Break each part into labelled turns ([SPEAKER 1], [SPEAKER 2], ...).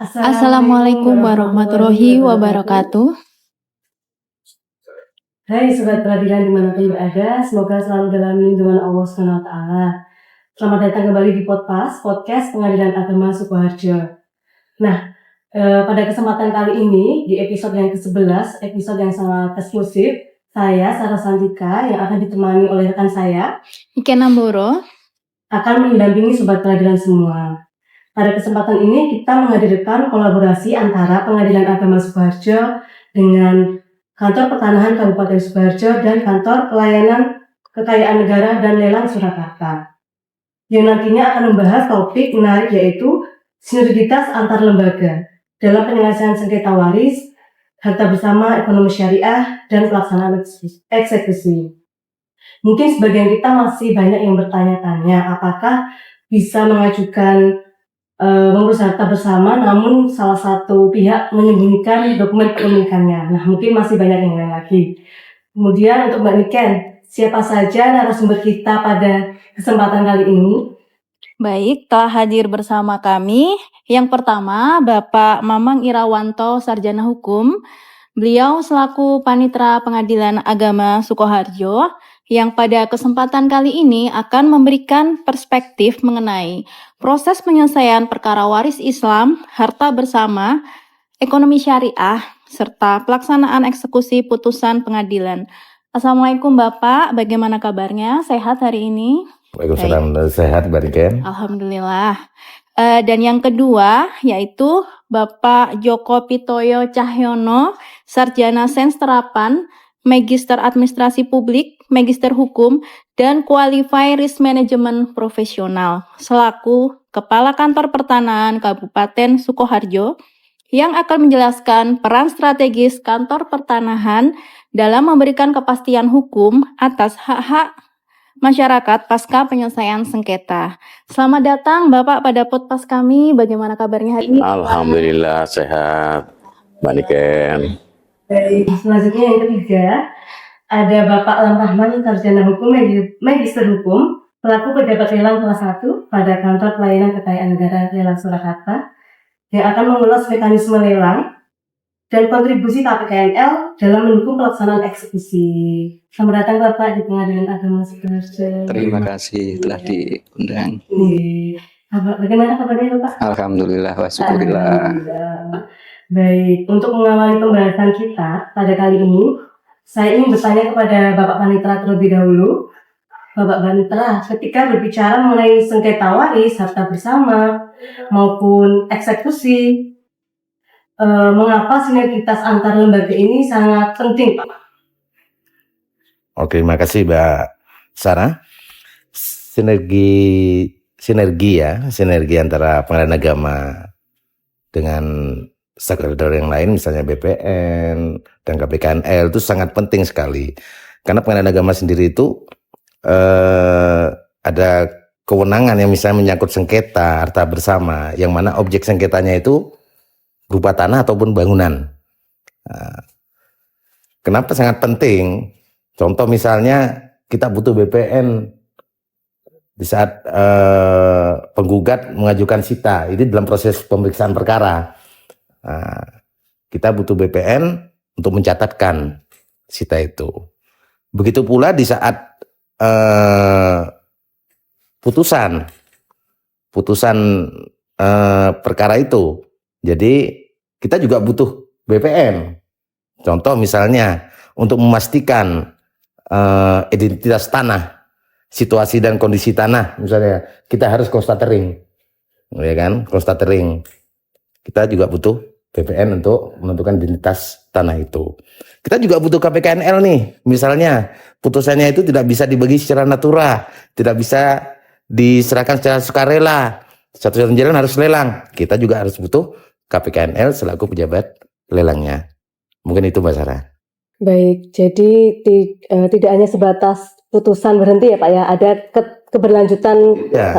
[SPEAKER 1] Assalamualaikum warahmatullahi wabarakatuh.
[SPEAKER 2] Hai Sobat Peradilan dimanapun berada, semoga selalu dalam lindungan Allah SWT. Selamat datang kembali di podcast Pengadilan Agama Sukoharjo. Nah, pada kesempatan kali ini, di episode yang ke-11, episode yang sangat eksklusif, saya, Sarah Santika, yang akan ditemani oleh rekan saya,
[SPEAKER 1] Ike Namboro,
[SPEAKER 2] akan mendampingi Sobat Peradilan semua. Pada kesempatan ini kita menghadirkan kolaborasi antara Pengadilan Agama Sukoharjo dengan Kantor Pertanahan Kabupaten Sukoharjo dan Kantor Pelayanan Kekayaan Negara dan Lelang Surakarta, yang nantinya akan membahas topik menarik yaitu sinergitas antar lembaga dalam penyelesaian sengketa waris, harta bersama, ekonomi syariah, dan pelaksanaan eksekusi. Mungkin sebagian kita masih banyak yang bertanya-tanya apakah bisa mengajukan mengurus harta bersama, namun salah satu pihak menyembunyikan dokumen kepemilikannya. Nah, mungkin masih banyak yang lain lagi. Kemudian untuk Mbak Niken, siapa saja narasumber kita pada kesempatan kali ini?
[SPEAKER 1] Baik, telah hadir bersama kami. Yang pertama, Bapak Mamang Irawanto, Sarjana Hukum. Beliau selaku Panitera Pengadilan Agama Sukoharjo, yang pada kesempatan kali ini akan memberikan perspektif mengenai proses penyelesaian perkara waris Islam, harta bersama, ekonomi syariah, serta pelaksanaan eksekusi putusan pengadilan. Assalamualaikum Bapak, bagaimana kabarnya? Sehat hari ini?
[SPEAKER 3] Waalaikumsalam, sehat Mbak Niken.
[SPEAKER 1] Alhamdulillah. Dan yang kedua yaitu Bapak Joko Pitoyo Cahyono, Sarjana Sains Terapan, Magister Administrasi Publik, Magister Hukum, dan Qualified Risk Management Profesional, selaku Kepala Kantor Pertanahan Kabupaten Sukoharjo, yang akan menjelaskan peran strategis kantor pertanahan dalam memberikan kepastian hukum atas hak-hak masyarakat pasca penyelesaian sengketa. Selamat datang Bapak pada podcast kami. Bagaimana kabarnya hari ini?
[SPEAKER 3] Alhamdulillah sehat, Mbak Niken.
[SPEAKER 2] Baik, selanjutnya yang ketiga, ada Bapak Alam Rahman, Sarjana Hukum, Magister Hukum, pelaku pejabat lelang kelas 1 pada Kantor Pelayanan Kekayaan Negara Lelang Surakarta, yang akan mengulas mekanisme lelang dan kontribusi KPKNL dalam mendukung pelaksanaan eksekusi. Selamat datang Bapak di Pengadilan Agama Sukoharjo.
[SPEAKER 4] Terima kasih telah diundang.
[SPEAKER 2] Bagaimana kabarnya Bapak?
[SPEAKER 4] Alhamdulillah wa syukurillah.
[SPEAKER 2] Alhamdulillah. Baik, untuk mengawali pembahasan kita pada kali ini, saya ingin bertanya kepada Bapak Panitera terlebih dahulu. Bapak Panitera, ketika berbicara mengenai sengketa waris, harta bersama, maupun eksekusi, mengapa sinergitas antar lembaga ini sangat penting, Pak?
[SPEAKER 3] Oke, terima kasih Mbak Sarah. Sinergi antara pengadilan agama dengan stakeholder yang lain, misalnya BPN dan KPKNL itu sangat penting sekali. Karena pengadilan agama sendiri itu ada kewenangan yang misalnya menyangkut sengketa harta bersama, yang mana objek sengketanya itu berupa tanah ataupun bangunan. Kenapa sangat penting? Contoh misalnya kita butuh BPN di saat penggugat mengajukan sita, ini dalam proses pemeriksaan perkara. Kita butuh BPN untuk mencatatkan sita itu. Begitu pula di saat putusan perkara itu. Jadi kita juga butuh BPN. Contoh misalnya untuk memastikan identitas tanah, situasi dan kondisi tanah, misalnya kita harus constatering, ya kan? Constatering. Kita juga butuh BPN untuk menentukan identitas tanah itu. Kita juga butuh KPKNL nih, misalnya putusannya itu tidak bisa dibagi secara natura, tidak bisa diserahkan secara sukarela, satu-satunya jalan harus lelang. Kita juga harus butuh KPKNL selaku pejabat lelangnya. Mungkin itu Mbak Sarah.
[SPEAKER 2] Baik, jadi tidak hanya sebatas putusan berhenti ya Pak ya, ada keberlanjutan.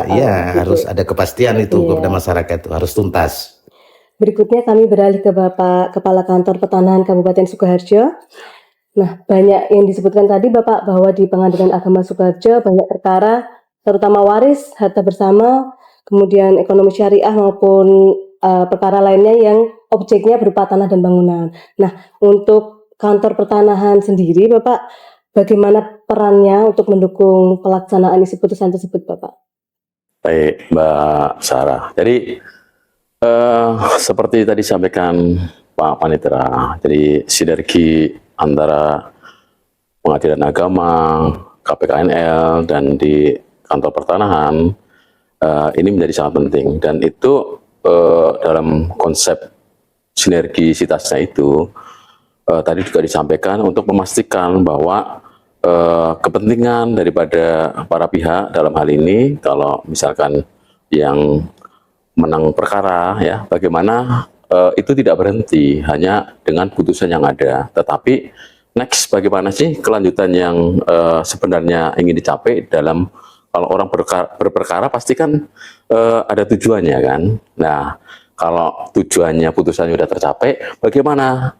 [SPEAKER 3] Ya, harus ada kepastian itu kepada masyarakat, itu harus tuntas.
[SPEAKER 2] Berikutnya kami beralih ke Bapak Kepala Kantor Pertanahan Kabupaten Sukoharjo. Nah, banyak yang disebutkan tadi Bapak bahwa di Pengadilan Agama Sukoharjo banyak perkara terutama waris, harta bersama, kemudian ekonomi syariah maupun perkara lainnya yang objeknya berupa tanah dan bangunan. Nah, untuk kantor pertanahan sendiri, Bapak, bagaimana perannya untuk mendukung pelaksanaan isi putusan tersebut, Bapak?
[SPEAKER 5] Baik, Mbak Sarah. Jadi seperti tadi sampaikan Pak Panitera, jadi sinergi antara Pengadilan Agama, KPKNL, dan di kantor pertanahan ini menjadi sangat penting. Dan itu dalam konsep sinergisitasnya itu tadi juga disampaikan untuk memastikan bahwa kepentingan daripada para pihak dalam hal ini, kalau misalkan yang menang perkara ya, bagaimana itu tidak berhenti hanya dengan putusan yang ada, tetapi next bagaimana sih kelanjutan yang sebenarnya ingin dicapai dalam, kalau orang berperkara pasti kan ada tujuannya kan. Nah, kalau tujuannya putusannya sudah tercapai, bagaimana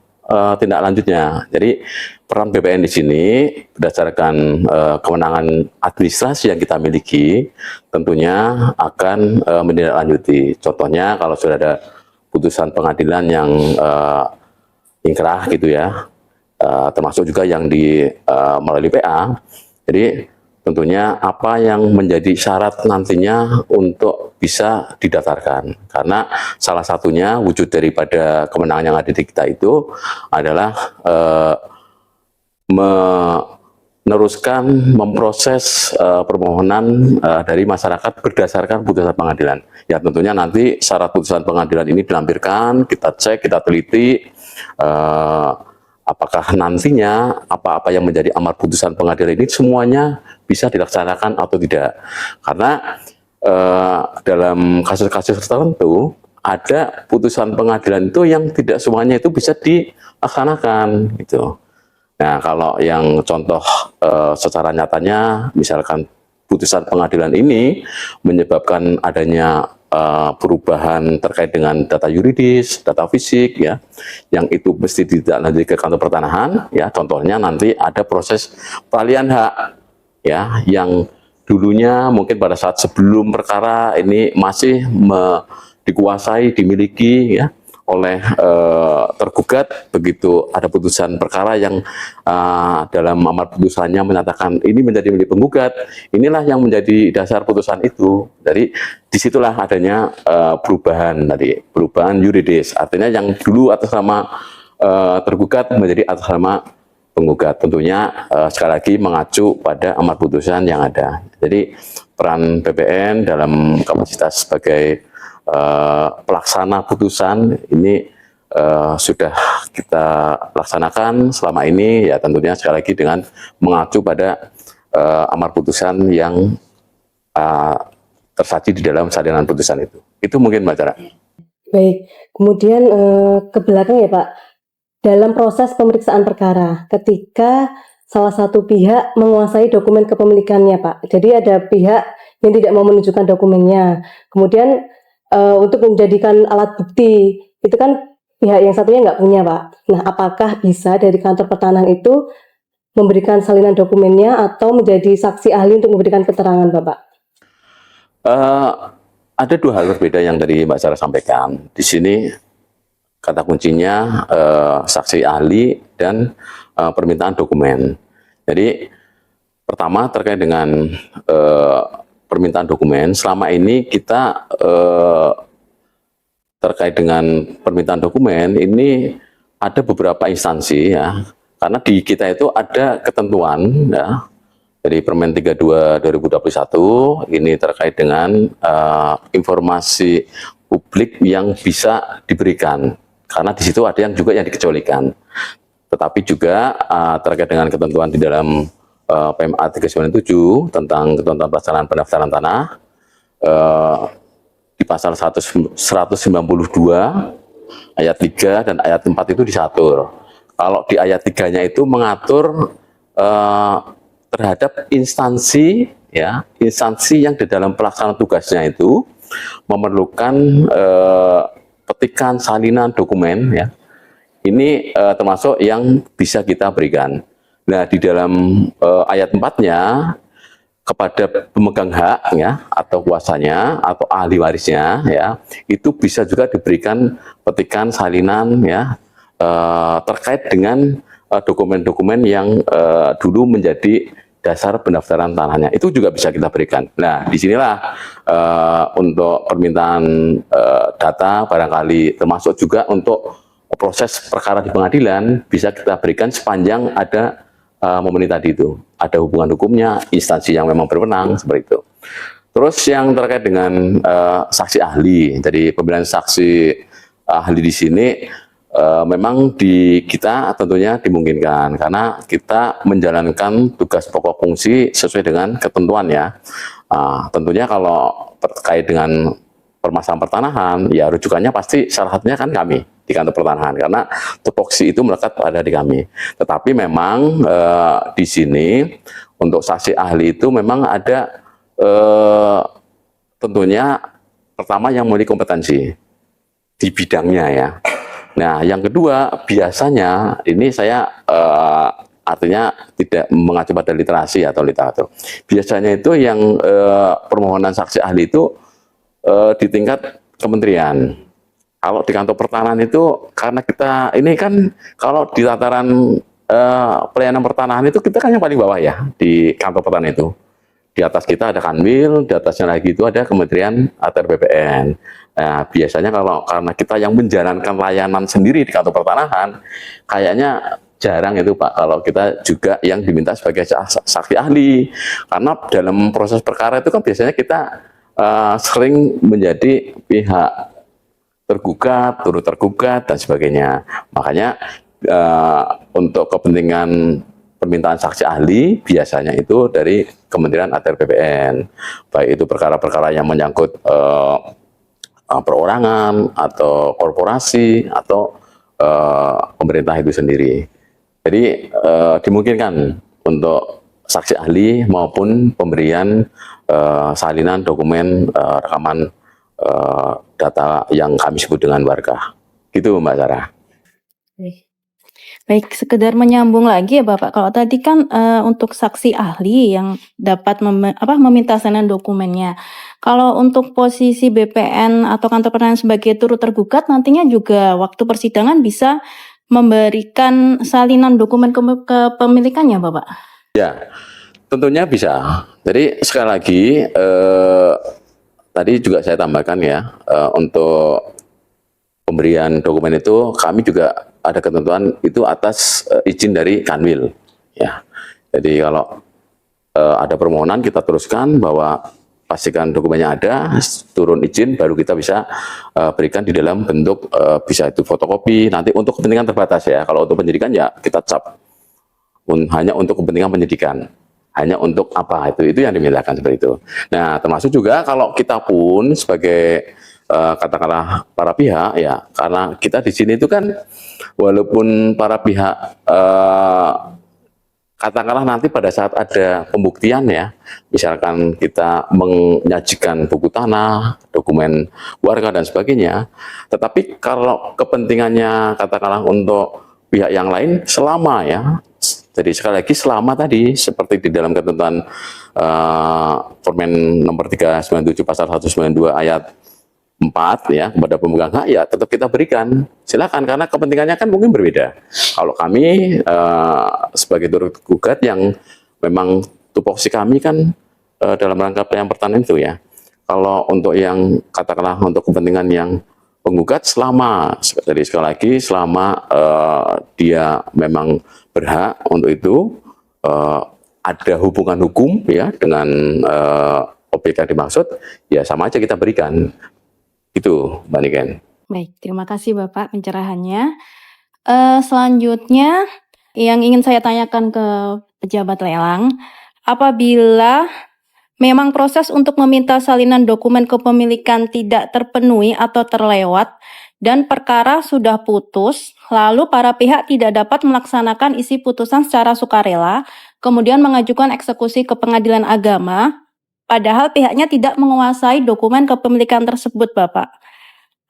[SPEAKER 5] tindak lanjutnya? Jadi peran BPN di sini berdasarkan kewenangan administrasi yang kita miliki tentunya akan menindaklanjuti. Contohnya kalau sudah ada putusan pengadilan yang ingkrah gitu ya, termasuk juga yang melalui PA. Jadi tentunya apa yang menjadi syarat nantinya untuk bisa didaftarkan, karena salah satunya wujud daripada kemenangan yang ada di kita itu adalah meneruskan memproses permohonan dari masyarakat berdasarkan putusan pengadilan. Ya tentunya nanti syarat putusan pengadilan ini dilampirkan, kita cek, kita teliti apakah nantinya apa-apa yang menjadi amar putusan pengadilan ini semuanya bisa dilaksanakan atau tidak. Karena dalam kasus-kasus tertentu ada putusan pengadilan itu yang tidak semuanya itu bisa dilaksanakan gitu. Nah, kalau yang contoh secara nyatanya misalkan putusan pengadilan ini menyebabkan adanya perubahan terkait dengan data yuridis, data fisik ya, yang itu mesti ditindaklanjuti ke kantor pertanahan ya. Contohnya nanti ada proses peralihan hak ya, yang dulunya mungkin pada saat sebelum perkara ini masih dikuasai, dimiliki ya oleh tergugat, begitu ada putusan perkara yang dalam amar putusannya menyatakan ini menjadi milik penggugat, inilah yang menjadi dasar putusan itu. Jadi disitulah adanya perubahan tadi, perubahan yuridis, artinya yang dulu atas nama tergugat menjadi atas nama penggugat. Tentunya sekali lagi mengacu pada amar putusan yang ada. Jadi peran BPN dalam kapasitas sebagai pelaksana putusan ini sudah kita laksanakan selama ini ya, tentunya sekali lagi dengan mengacu pada amar putusan yang tersaji di dalam salinan putusan itu. Itu mungkin Mbak Cara.
[SPEAKER 2] Baik, kemudian ke belakang ya Pak, dalam proses pemeriksaan perkara ketika salah satu pihak menguasai dokumen kepemilikannya Pak, jadi ada pihak yang tidak mau menunjukkan dokumennya, kemudian untuk menjadikan alat bukti, itu kan pihak yang satunya nggak punya, Pak. Nah, apakah bisa dari kantor pertanahan itu memberikan salinan dokumennya atau menjadi saksi ahli untuk memberikan keterangan, Bapak?
[SPEAKER 5] Ada dua hal berbeda yang tadi Mbak Sarah sampaikan. Di sini kata kuncinya saksi ahli dan permintaan dokumen. Jadi pertama terkait dengan permintaan dokumen, selama ini kita terkait dengan permintaan dokumen ini ada beberapa instansi ya, karena di kita itu ada ketentuan ya, dari Permen 32 2021 ini terkait dengan informasi publik yang bisa diberikan, karena di situ ada yang juga yang dikecualikan. Tetapi juga terkait dengan ketentuan di dalam PMA 397 tentang ketentuan pelaksanaan pendaftaran tanah, di pasal 192 ayat 3 dan ayat 4 itu diatur. Kalau di ayat 3-nya itu mengatur terhadap instansi ya, instansi yang di dalam pelaksanaan tugasnya itu memerlukan petikan salinan dokumen ya. Ini termasuk yang bisa kita berikan. Nah, di dalam ayat 4-nya kepada pemegang hak ya atau kuasanya atau ahli warisnya ya, itu bisa juga diberikan petikan salinan ya terkait dengan dokumen-dokumen yang dulu menjadi dasar pendaftaran tanahnya, itu juga bisa kita berikan. Nah, disinilah untuk permintaan data barangkali termasuk juga untuk proses perkara di pengadilan bisa kita berikan sepanjang ada memenuhi tadi itu, ada hubungan hukumnya, instansi yang memang berwenang seperti itu. Terus yang terkait dengan saksi ahli, jadi pemilihan saksi ahli di sini memang di kita tentunya dimungkinkan karena kita menjalankan tugas pokok fungsi sesuai dengan ketentuan ya. Tentunya kalau terkait dengan permasalahan pertanahan, ya rujukannya pasti salah satunya kan kami di kantor pertanahan karena tupoksi itu melekat pada di kami. Tetapi memang di sini untuk saksi ahli itu memang ada tentunya pertama yang memiliki kompetensi di bidangnya ya. Nah, yang kedua biasanya ini saya artinya tidak mengacu pada literasi atau literatur. Biasanya itu yang permohonan saksi ahli itu di tingkat kementerian. Kalau di kantor pertanahan itu karena kita ini kan kalau di tataran pelayanan pertanahan itu kita kan yang paling bawah ya di kantor pertanahan itu. Di atas kita ada Kanwil, di atasnya lagi itu ada Kementerian ATR BPN. Nah, biasanya kalau karena kita yang menjalankan layanan sendiri di kantor pertanahan, kayaknya jarang itu Pak kalau kita juga yang diminta sebagai saksi ahli. Karena dalam proses perkara itu kan biasanya kita sering menjadi pihak tergugat, turut tergugat dan sebagainya. Makanya untuk kepentingan permintaan saksi ahli biasanya itu dari Kementerian ATR BPN, baik itu perkara-perkara yang menyangkut perorangan atau korporasi atau pemerintah itu sendiri. Jadi dimungkinkan untuk saksi ahli maupun pemberian salinan dokumen rekaman data yang kami sebut dengan warga. Gitu Mbak Sarah.
[SPEAKER 1] Baik, sekedar menyambung lagi ya Bapak, kalau tadi kan untuk saksi ahli yang dapat meminta salinan dokumennya. Kalau untuk posisi BPN atau kantor pertanahan sebagai turut tergugat, nantinya juga waktu persidangan bisa memberikan salinan dokumen kepemilikannya Bapak?
[SPEAKER 5] Ya, tentunya bisa. Jadi sekali lagi, tadi juga saya tambahkan ya, untuk pemberian dokumen itu kami juga ada ketentuan itu atas izin dari Kanwil. Ya, jadi kalau ada permohonan kita teruskan bahwa pastikan dokumennya ada, turun izin baru kita bisa berikan di dalam bentuk bisa itu fotokopi. Nanti untuk kepentingan terbatas ya. Kalau untuk penyidikan ya kita cap hanya untuk kepentingan penyidikan. Hanya untuk apa itu yang dimintakan seperti itu. Nah, termasuk juga kalau kita pun sebagai katakanlah para pihak ya, karena kita di sini itu kan walaupun para pihak katakanlah nanti pada saat ada pembuktian ya, misalkan kita menyajikan buku tanah, dokumen warga dan sebagainya, tetapi kalau kepentingannya katakanlah untuk pihak yang lain selama ya, jadi sekali lagi selama tadi seperti di dalam ketentuan Permen nomor 397 pasal 192 ayat 4 ya kepada pemegang hak ya tetap kita berikan, silakan karena kepentingannya kan mungkin berbeda. Kalau kami sebagai turut gugat yang memang tupoksi kami kan dalam rangka pelayanan pertanahan itu ya. Kalau untuk yang katakanlah untuk kepentingan yang penggugat selama, jadi sekali lagi selama dia memang berhak untuk itu ada hubungan hukum ya dengan objek yang dimaksud ya sama aja kita berikan. Itu, Mbak Niken.
[SPEAKER 1] Baik, terima kasih Bapak pencerahannya. Selanjutnya, yang ingin saya tanyakan ke pejabat lelang, apabila memang proses untuk meminta salinan dokumen kepemilikan tidak terpenuhi atau terlewat, dan perkara sudah putus, lalu para pihak tidak dapat melaksanakan isi putusan secara sukarela, kemudian mengajukan eksekusi ke pengadilan agama, padahal pihaknya tidak menguasai dokumen kepemilikan tersebut, Bapak.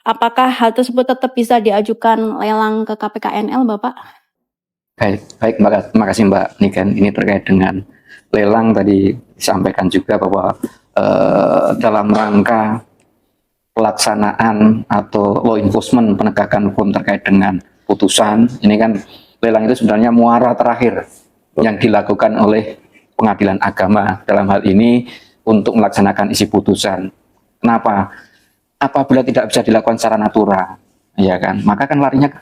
[SPEAKER 1] Apakah hal tersebut tetap bisa diajukan lelang ke KPKNL, Bapak?
[SPEAKER 4] Baik, makasih Mbak Niken. Ini terkait dengan lelang tadi disampaikan juga bahwa dalam rangka pelaksanaan atau law enforcement penegakan hukum terkait dengan putusan ini kan lelang itu sebenarnya muara terakhir yang dilakukan oleh pengadilan agama dalam hal ini untuk melaksanakan isi putusan. Kenapa? Apabila tidak bisa dilakukan secara natural, ya kan, maka kan larinya ke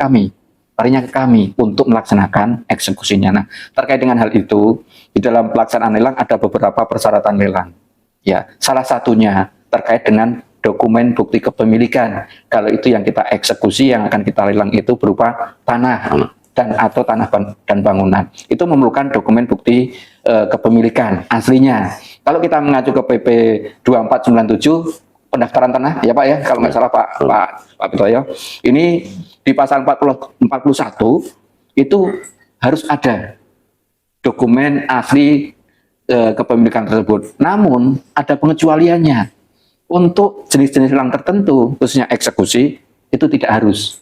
[SPEAKER 4] kami untuk melaksanakan eksekusinya. Nah, terkait dengan hal itu, di dalam pelaksanaan lelang ada beberapa persyaratan lelang. Ya, salah satunya terkait dengan dokumen bukti kepemilikan. Kalau itu yang kita eksekusi, yang akan kita lelang itu berupa tanah dan atau tanah dan bangunan. Itu memerlukan dokumen bukti kepemilikan aslinya. Kalau kita mengacu ke PP 2497 pendaftaran tanah, ya Pak ya, kalau nggak salah Pak Pitoyo, ini di pasal 41 itu harus ada dokumen asli kepemilikan tersebut. Namun ada pengecualiannya. Untuk jenis-jenis lelang tertentu, khususnya eksekusi, itu tidak harus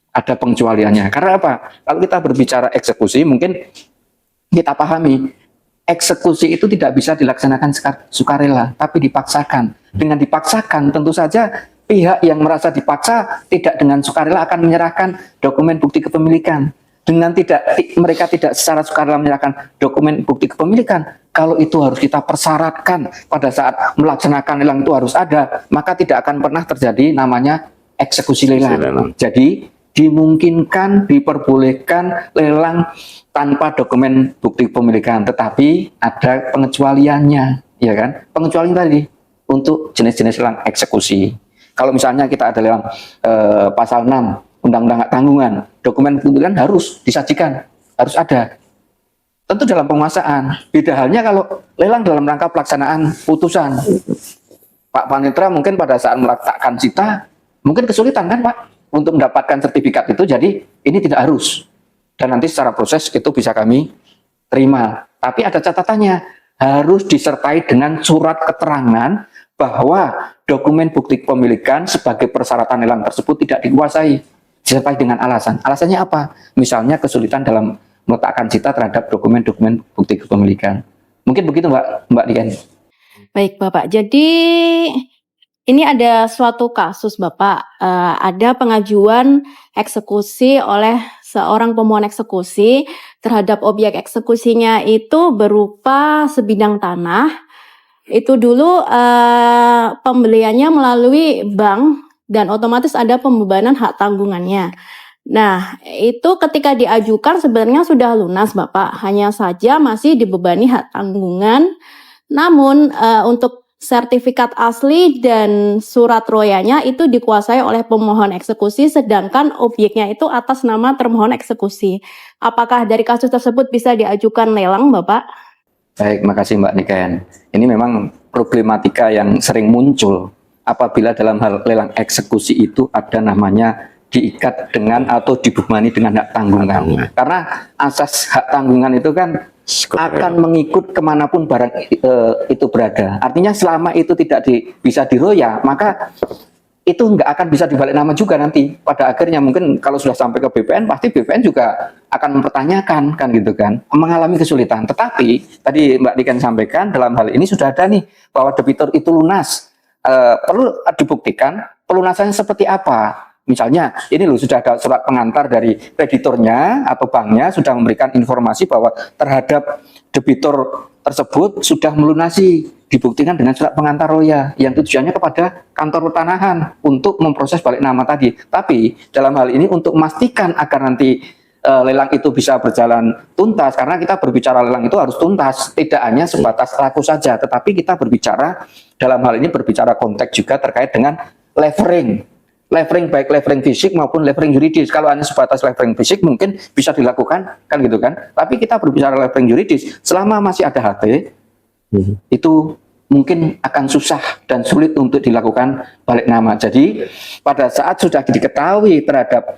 [SPEAKER 4] ada pengecualiannya. Karena apa? Kalau kita berbicara eksekusi, mungkin kita pahami eksekusi itu tidak bisa dilaksanakan sukarela, tapi dipaksakan. Dengan dipaksakan, tentu saja pihak yang merasa dipaksa tidak dengan sukarela akan menyerahkan dokumen bukti kepemilikan. Dengan mereka tidak secara sukarela menyerahkan dokumen bukti kepemilikan, kalau itu harus kita persyaratkan pada saat melaksanakan lelang itu harus ada, maka tidak akan pernah terjadi namanya eksekusi lelang. Jadi dimungkinkan, diperbolehkan lelang tanpa dokumen bukti kepemilikan, tetapi ada pengecualiannya, ya kan? Pengecualian tadi untuk jenis-jenis lelang eksekusi. Kalau misalnya kita ada lelang pasal 6 Undang-Undang Hak Tanggungan, dokumen kepemilikan harus disajikan, harus ada. Tentu dalam penguasaan. Beda halnya kalau lelang dalam rangka pelaksanaan putusan. Pak Panitra mungkin pada saat meletakkan cita, mungkin kesulitan kan Pak untuk mendapatkan sertifikat itu, jadi ini tidak harus. Dan nanti secara proses itu bisa kami terima. Tapi ada catatannya, harus disertai dengan surat keterangan bahwa dokumen bukti kepemilikan sebagai persyaratan lelang tersebut tidak dikuasai. Disertai dengan alasan. Alasannya apa? Misalnya kesulitan dalam meletakkan cita terhadap dokumen-dokumen bukti kepemilikan. Mungkin begitu Mbak Dian.
[SPEAKER 1] Baik Bapak, jadi ini ada suatu kasus Bapak, ada pengajuan eksekusi oleh seorang pemohon eksekusi terhadap objek eksekusinya itu berupa sebidang tanah. Itu dulu pembeliannya melalui bank dan otomatis ada pembebanan hak tanggungannya. Nah, itu ketika diajukan sebenarnya sudah lunas Bapak, hanya saja masih dibebani hak tanggungan. Namun untuk sertifikat asli dan surat royanya itu dikuasai oleh pemohon eksekusi, sedangkan objeknya itu atas nama termohon eksekusi. Apakah dari kasus tersebut bisa diajukan lelang Bapak?
[SPEAKER 4] Baik, makasih Mbak Niken. Ini memang problematika yang sering muncul apabila dalam hal lelang eksekusi itu ada namanya diikat dengan atau dibebani dengan hak tanggungan. Karena asas hak tanggungan itu kan akan mengikut kemanapun barang itu berada. Artinya selama itu tidak bisa diroya, maka itu nggak akan bisa dibalik nama juga nanti. Pada akhirnya mungkin kalau sudah sampai ke BPN, pasti BPN juga akan mempertanyakan kan gitu kan, mengalami kesulitan. Tetapi tadi Mbak Diken sampaikan dalam hal ini sudah ada nih bahwa debitur itu lunas. Perlu dibuktikan pelunasannya seperti apa. Misalnya ini loh sudah ada surat pengantar dari kreditornya atau banknya sudah memberikan informasi bahwa terhadap debitur tersebut sudah melunasi, dibuktikan dengan surat pengantar roya yang tujuannya kepada kantor pertanahan untuk memproses balik nama tadi. Tapi dalam hal ini untuk memastikan agar nanti lelang itu bisa berjalan tuntas, karena kita berbicara lelang itu harus tuntas, tidak hanya sebatas laku saja, tetapi kita berbicara dalam hal ini berbicara konteks juga terkait dengan levering baik levering fisik maupun levering yuridis. Kalau hanya sebatas levering fisik mungkin bisa dilakukan kan gitu kan, tapi kita berbicara levering yuridis selama masih ada HT itu mungkin akan susah dan sulit untuk dilakukan balik nama. Jadi pada saat sudah diketahui terhadap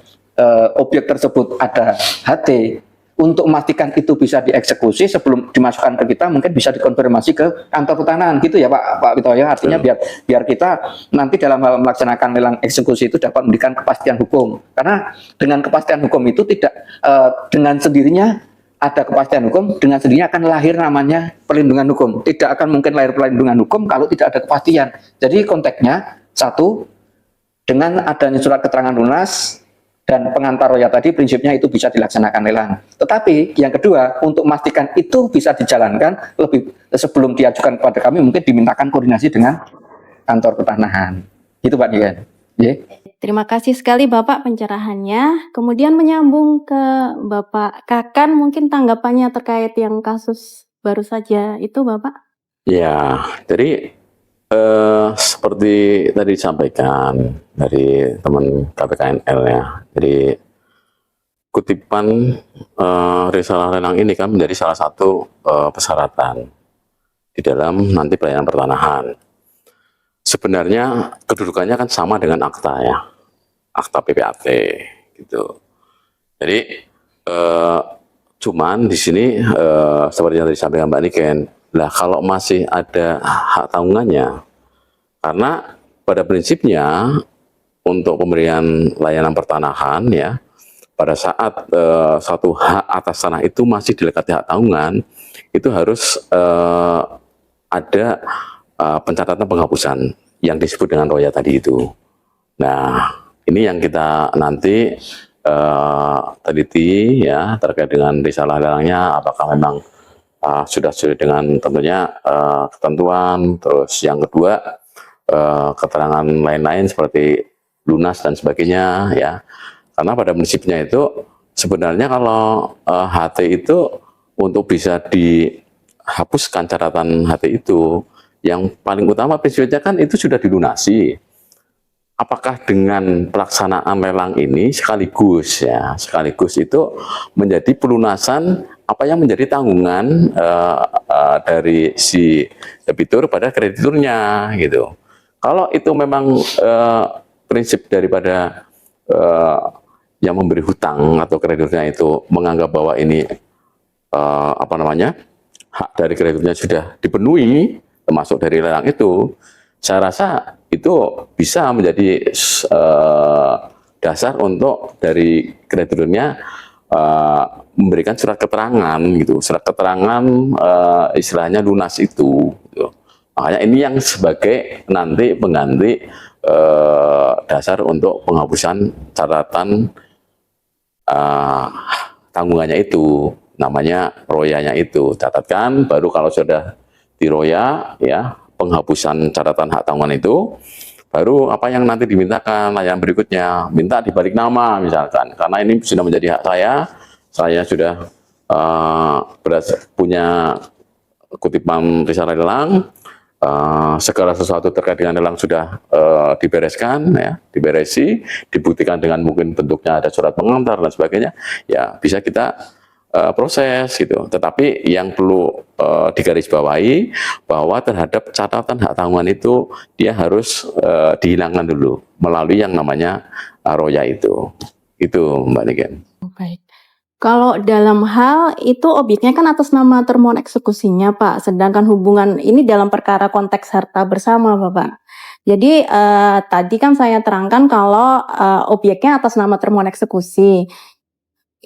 [SPEAKER 4] objek tersebut ada HT, untuk memastikan itu bisa dieksekusi sebelum dimasukkan ke kita mungkin bisa dikonfirmasi ke kantor pertanahan gitu ya Pak Pitoyo. Artinya biar kita nanti dalam hal melaksanakan lelang eksekusi itu dapat memberikan kepastian hukum, karena dengan kepastian hukum itu tidak dengan sendirinya ada kepastian hukum, dengan sendirinya akan lahir namanya perlindungan hukum. Tidak akan mungkin lahir perlindungan hukum kalau tidak ada kepastian. Jadi konteksnya, satu, dengan adanya surat keterangan lunas dan pengantar roya tadi, prinsipnya itu bisa dilaksanakan lelang. Tetapi yang kedua, untuk memastikan itu bisa dijalankan, lebih sebelum diajukan kepada kami, mungkin dimintakan koordinasi dengan kantor pertanahan. Itu Pak Dian. Yeah.
[SPEAKER 1] Terima kasih sekali Bapak pencerahannya. Kemudian menyambung ke Bapak Kakan, mungkin tanggapannya terkait yang kasus baru saja itu Bapak.
[SPEAKER 5] Ya, jadi seperti tadi disampaikan dari teman KPKNL ya. Jadi kutipan risalah lelang ini kan menjadi salah satu persyaratan di dalam nanti pelayanan pertanahan. Sebenarnya kedudukannya kan sama dengan akta ya, akta PPAT gitu. Jadi cuman di sini seperti yang tadi disampaikan Mbak Niken, lah kalau masih ada hak tanggungannya, karena pada prinsipnya untuk pemberian layanan pertanahan ya, pada saat satu hak atas tanah itu masih dilekati hak tanggungan, itu harus ada pencatatan penghapusan yang disebut dengan roya tadi itu. Nah, ini yang kita nanti teliti ya terkait dengan risalah lelangnya, apakah memang sudah sesuai dengan tentunya ketentuan. Terus yang kedua, keterangan lain-lain seperti lunas dan sebagainya ya. Karena pada prinsipnya itu sebenarnya kalau HT itu untuk bisa dihapuskan catatan HT itu, yang paling utama prinsipnya kan itu sudah dilunasi. Apakah dengan pelaksanaan lelang ini sekaligus itu menjadi pelunasan apa yang menjadi tanggungan dari si debitur pada krediturnya gitu. Kalau itu memang prinsip daripada yang memberi hutang atau krediturnya itu menganggap bahwa ini hak dari krediturnya sudah dipenuhi, termasuk dari lelang itu, saya rasa itu bisa menjadi dasar untuk dari krediturnya memberikan surat keterangan gitu, surat keterangan istilahnya lunas itu. Gitu. Makanya ini yang sebagai nanti pengganti dasar untuk penghapusan catatan tanggungannya itu, namanya royanya itu. Catatkan, baru kalau sudah diroya ya penghapusan catatan hak tanggungan itu, baru apa yang nanti dimintakan layanan berikutnya, minta dibalik nama misalkan, karena ini sudah menjadi hak saya sudah punya kutipan risalah lelang, segala sesuatu terkait dengan lelang sudah dibereskan ya, dibuktikan dengan mungkin bentuknya ada surat pengantar dan sebagainya, ya bisa kita proses gitu. Tetapi yang perlu digarisbawahi bahwa terhadap catatan hak tanggungan itu dia harus dihilangkan dulu melalui yang namanya roya itu. Itu Mbak Niken.
[SPEAKER 1] Baik. Kalau dalam hal itu objeknya kan atas nama termohon eksekusinya Pak, sedangkan hubungan ini dalam perkara konteks harta bersama Bapak. Jadi tadi kan saya terangkan kalau objeknya atas nama termohon eksekusi.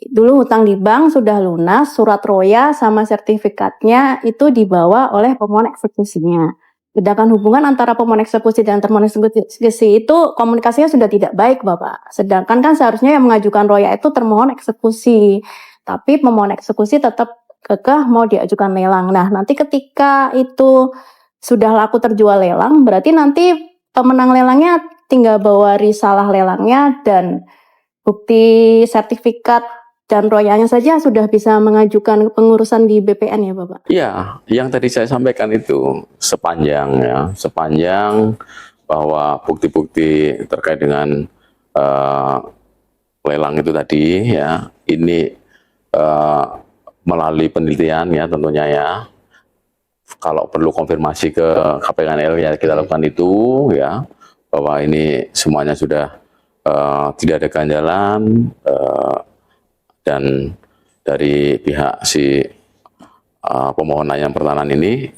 [SPEAKER 1] Dulu hutang di bank sudah lunas, surat roya sama sertifikatnya itu dibawa oleh pemohon eksekusinya. Sedangkan hubungan antara pemohon eksekusi dan termohon eksekusi itu komunikasinya sudah tidak baik Bapak. Sedangkan kan seharusnya yang mengajukan roya itu termohon eksekusi. Tapi pemohon eksekusi tetap kekeh mau diajukan lelang. Nah nanti ketika itu sudah laku terjual lelang, berarti nanti pemenang lelangnya tinggal bawa risalah lelangnya dan bukti sertifikat dan royanya saja sudah bisa mengajukan pengurusan di BPN ya Bapak?
[SPEAKER 5] Iya, yang tadi saya sampaikan itu sepanjang bahwa bukti-bukti terkait dengan lelang itu tadi ya, ini melalui penelitian ya tentunya ya. Kalau perlu konfirmasi ke KPKNL ya kita lakukan itu ya, bahwa ini semuanya sudah tidak ada ganjalan, dan dari pihak si pemohon layanan pertanahan ini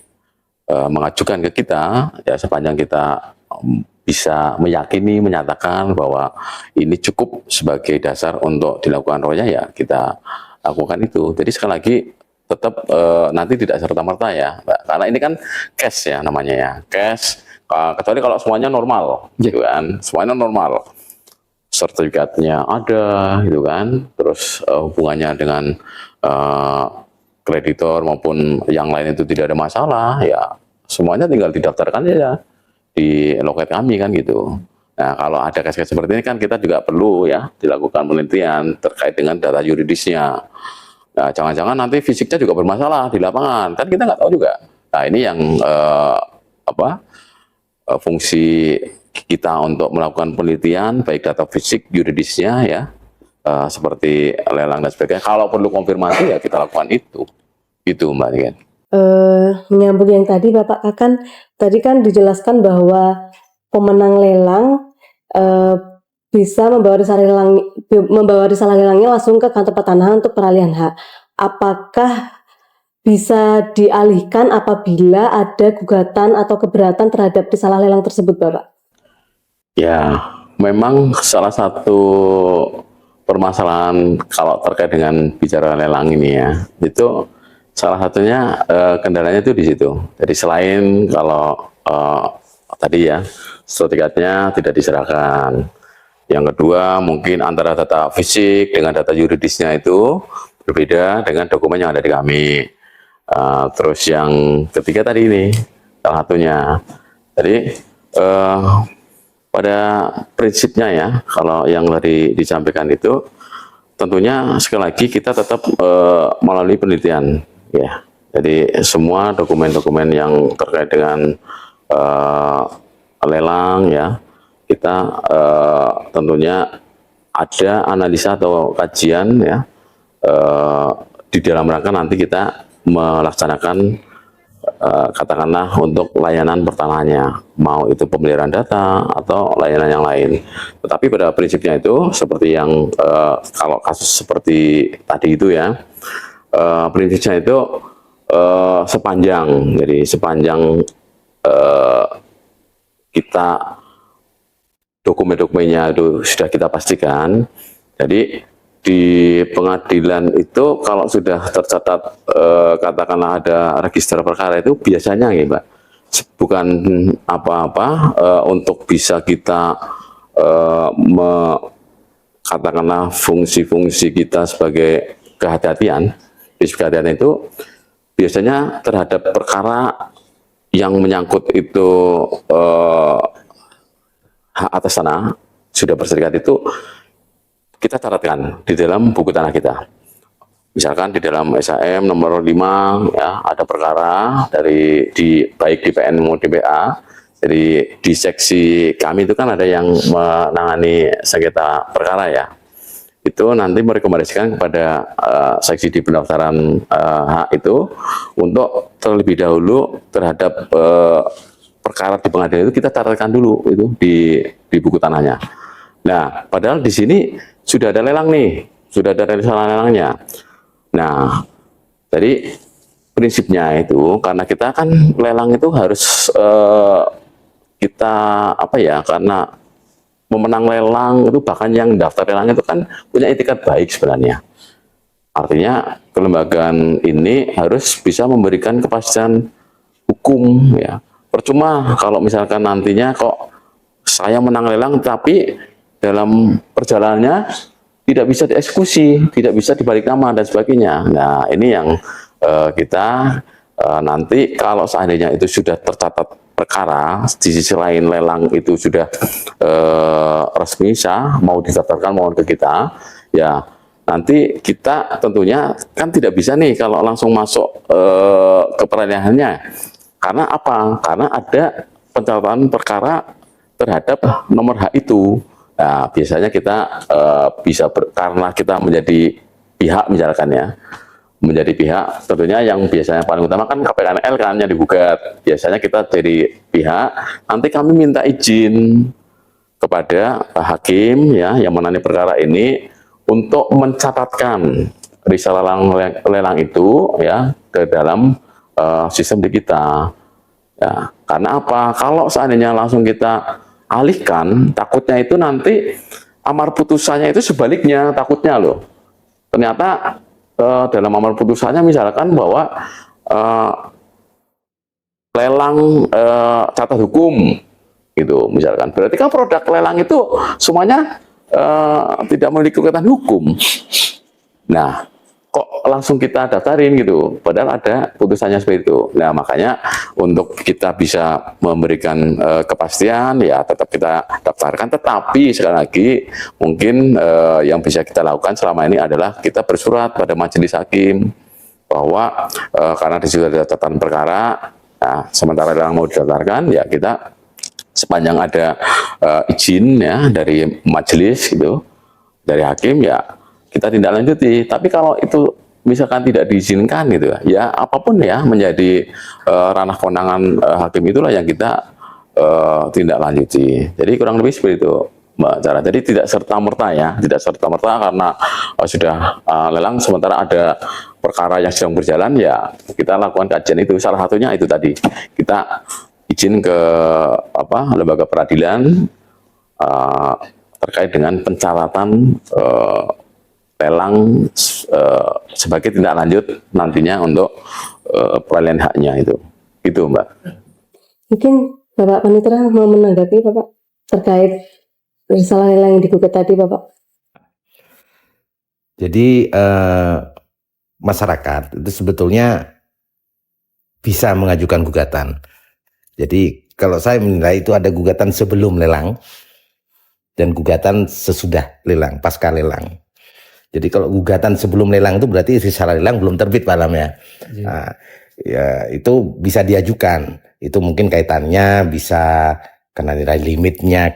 [SPEAKER 5] mengajukan ke kita ya, sepanjang kita bisa meyakini, menyatakan bahwa ini cukup sebagai dasar untuk dilakukan roya, ya kita lakukan itu. Jadi sekali lagi tetap nanti tidak serta-merta ya, Mbak. Karena ini kan cash ya namanya ya, cash. Kecuali kalau semuanya normal, gitu kan, semuanya normal, sertifikatnya ada, gitu kan, terus hubungannya dengan kreditor maupun yang lain itu tidak ada masalah, ya semuanya tinggal didaftarkan aja di loket kami kan gitu. Nah, kalau ada case-case seperti ini kan kita juga perlu ya dilakukan penelitian terkait dengan data yuridisnya. Nah, jangan-jangan nanti fisiknya juga bermasalah di lapangan, kan kita nggak tahu juga. Nah, ini yang fungsi kita untuk melakukan penelitian, baik data fisik, yuridisnya ya, seperti lelang dan sebagainya. Kalau perlu konfirmasi ya kita lakukan itu Mbak Niken.
[SPEAKER 2] Menyambung yang tadi Bapak Kakan, tadi kan dijelaskan bahwa pemenang lelang bisa membawa risalah lelangnya langsung ke kantor pertanahan untuk peralihan hak. Apakah bisa dialihkan apabila ada gugatan atau keberatan terhadap risalah lelang tersebut, Bapak?
[SPEAKER 5] Ya, memang salah satu permasalahan kalau terkait dengan bicara lelang ini ya, itu salah satunya kendalanya itu di situ. Jadi selain kalau tadi ya sertifikatnya tidak diserahkan, yang kedua mungkin antara data fisik dengan data yuridisnya itu berbeda dengan dokumen yang ada di kami. Terus yang ketiga tadi ini salah satunya. Jadi pada prinsipnya ya, kalau yang tadi disampaikan itu tentunya sekali lagi kita tetap melalui penelitian ya. Jadi semua dokumen-dokumen yang terkait dengan lelang ya, kita tentunya ada analisa atau kajian ya di dalam rangka nanti kita melaksanakan katakanlah untuk layanan pertanahannya, mau itu pemeliharaan data atau layanan yang lain. Tetapi pada prinsipnya itu seperti yang kalau kasus seperti tadi itu ya, prinsipnya itu sepanjang kita dokumen-dokumennya itu sudah kita pastikan. Jadi di pengadilan itu kalau sudah tercatat katakanlah ada register perkara itu biasanya ya Mbak, bukan apa-apa untuk bisa kita katakanlah fungsi-fungsi kita sebagai kehati-hatian itu biasanya terhadap perkara yang menyangkut itu hak atas tanah sudah berserikat itu kita catatkan di dalam buku tanah kita. Misalkan di dalam SHM nomor 5 ya ada perkara baik di PN maupun di PA. Jadi di seksi kami itu kan ada yang menangani sengketa perkara ya. Itu nanti merekomendasikan kepada seksi di pendaftaran hak itu untuk terlebih dahulu terhadap perkara di pengadilan itu kita catatkan dulu itu di buku tanahnya. Nah, padahal di sini sudah ada lelang nih, sudah ada risalah lelangnya. Nah, jadi prinsipnya itu karena kita kan lelang itu harus kita karena memenang lelang itu bahkan yang daftar lelang itu kan punya etikat baik sebenarnya. Artinya kelembagaan ini harus bisa memberikan kepastian hukum ya. Percuma kalau misalkan nantinya kok saya menang lelang tapi dalam perjalanannya tidak bisa dieksekusi, tidak bisa dibalik nama dan sebagainya. Nah, ini yang kita nanti kalau seandainya itu sudah tercatat perkara, di sisi lain lelang itu sudah resmi sah, mau didaftarkan mohon ke kita, ya nanti kita tentunya kan tidak bisa nih kalau langsung masuk ke peralihannya. Karena apa? Karena ada pencatatan perkara terhadap nomor hak itu. Nah, biasanya kita karena kita menjadi pihak misalkan ya, menjadi pihak tentunya yang biasanya paling utama kan KPKNL kan yang digugat. Biasanya kita dari pihak, nanti kami minta izin kepada Pak Hakim ya yang menangani perkara ini untuk mencatatkan risalah lelang itu ya ke dalam sistem di kita. Ya, karena apa? Kalau seandainya langsung kita alihkan, takutnya itu nanti amar putusannya itu sebaliknya, takutnya loh. Ternyata dalam amar putusannya misalkan bahwa eh, lelang catat hukum gitu misalkan, berarti kan produk lelang itu semuanya tidak memiliki kekuatan hukum. Nah, kok langsung kita daftarin gitu, padahal ada putusannya seperti itu. Nah, makanya untuk kita bisa memberikan kepastian, ya tetap kita daftarkan. Tetapi sekali lagi, mungkin yang bisa kita lakukan selama ini adalah kita bersurat pada majelis hakim bahwa karena di situ ada catatan perkara, nah, sementara yang mau didaftarkan, ya kita sepanjang ada izin ya dari majelis gitu, dari hakim, ya kita tindak lanjuti. Tapi kalau itu misalkan tidak diizinkan gitu ya, apapun ya menjadi ranah kewenangan hakim, itulah yang kita tindak lanjuti. Jadi kurang lebih seperti itu Mbak Cara. Jadi tidak serta-merta ya, tidak serta-merta karena sudah lelang sementara ada perkara yang sedang berjalan, ya kita lakukan kajian itu. Salah satunya itu tadi, kita izin ke lembaga peradilan terkait dengan pencatatan lelang sebagai tindak lanjut nantinya untuk peralihan haknya itu Mbak.
[SPEAKER 2] Mungkin Bapak Panitera mau menanggapi Bapak terkait risalah lelang yang digugat tadi Bapak.
[SPEAKER 3] Jadi masyarakat itu sebetulnya bisa mengajukan gugatan. Jadi kalau saya menilai itu ada gugatan sebelum lelang dan gugatan sesudah lelang, pasca lelang. Jadi kalau gugatan sebelum lelang itu berarti risalah lelang belum terbit Pak Alam ya. Nah, ya itu bisa diajukan. Itu mungkin kaitannya bisa kena nilai limitnya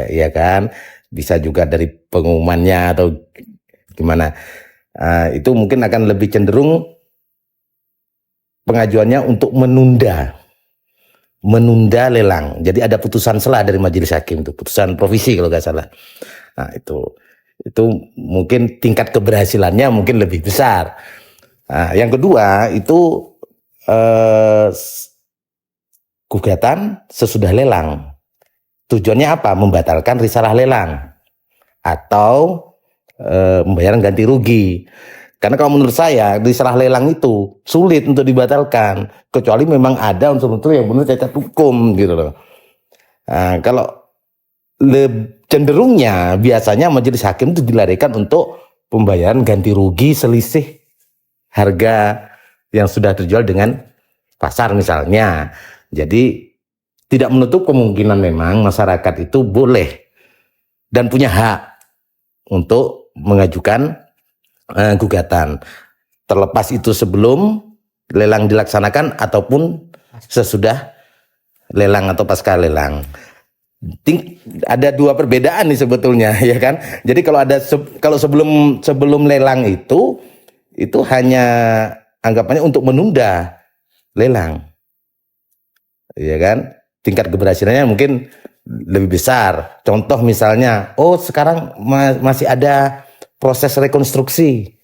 [SPEAKER 3] ya kan. Bisa juga dari pengumumannya atau gimana. Itu mungkin akan lebih cenderung pengajuannya untuk menunda lelang. Jadi ada putusan sela dari majelis hakim itu, putusan provisi kalau nggak salah. Nah, itu mungkin tingkat keberhasilannya mungkin lebih besar. Nah, yang kedua itu gugatan sesudah lelang. Tujuannya apa? Membatalkan risalah lelang atau pembayaran ganti rugi. Karena kalau menurut saya risalah lelang itu sulit untuk dibatalkan kecuali memang ada unsur-unsur yang benar cacat hukum gitu loh. Nah, kalau cenderungnya biasanya majelis hakim itu dilarikan untuk pembayaran ganti rugi selisih harga yang sudah terjual dengan pasar misalnya. Jadi tidak menutup kemungkinan memang masyarakat itu boleh dan punya hak untuk mengajukan gugatan, terlepas itu sebelum lelang dilaksanakan ataupun sesudah lelang atau pasca lelang. Ada dua perbedaan nih sebetulnya ya kan. Jadi kalau sebelum lelang itu hanya anggapannya untuk menunda lelang, ya kan. Tingkat keberhasilannya mungkin lebih besar. Contoh misalnya, sekarang masih ada proses rekonstruksi,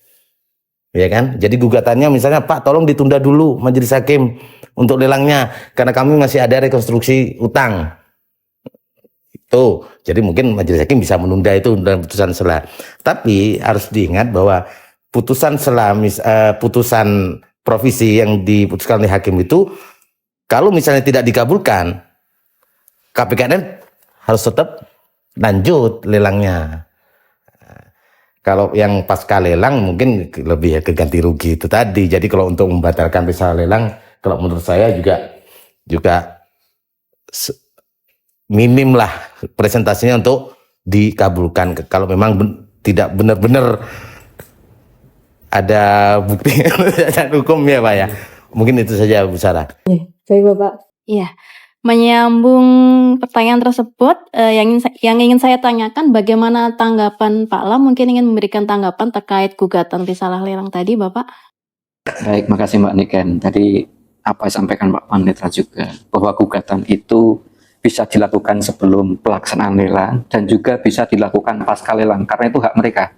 [SPEAKER 3] ya kan. Jadi gugatannya misalnya, Pak tolong ditunda dulu majelis hakim untuk lelangnya karena kami masih ada rekonstruksi utang. Jadi mungkin majelis hakim bisa menunda itu dalam putusan sela. Tapi harus diingat bahwa putusan sela, putusan provisi yang diputuskan oleh hakim itu, kalau misalnya tidak dikabulkan, KPKN harus tetap lanjut lelangnya. Kalau yang pasca lelang mungkin lebih ke ganti rugi itu tadi. Jadi kalau untuk membatalkan risalah lelang, kalau menurut saya juga minim lah presentasinya untuk dikabulkan kalau memang tidak benar-benar ada bukti hukum ya Pak ya. Mungkin itu saja Bu Sarah.
[SPEAKER 2] Baik Bapak.
[SPEAKER 1] Iya, menyambung pertanyaan tersebut, yang ingin saya tanyakan, bagaimana tanggapan Pak Lam? Mungkin ingin memberikan tanggapan terkait gugatan risalah lelang tadi, Bapak.
[SPEAKER 4] Baik, makasih Mbak Niken. Tadi apa yang disampaikan Pak Panitra juga, bahwa gugatan itu bisa dilakukan sebelum pelaksanaan lelang dan juga bisa dilakukan pasca lelang, karena itu hak mereka.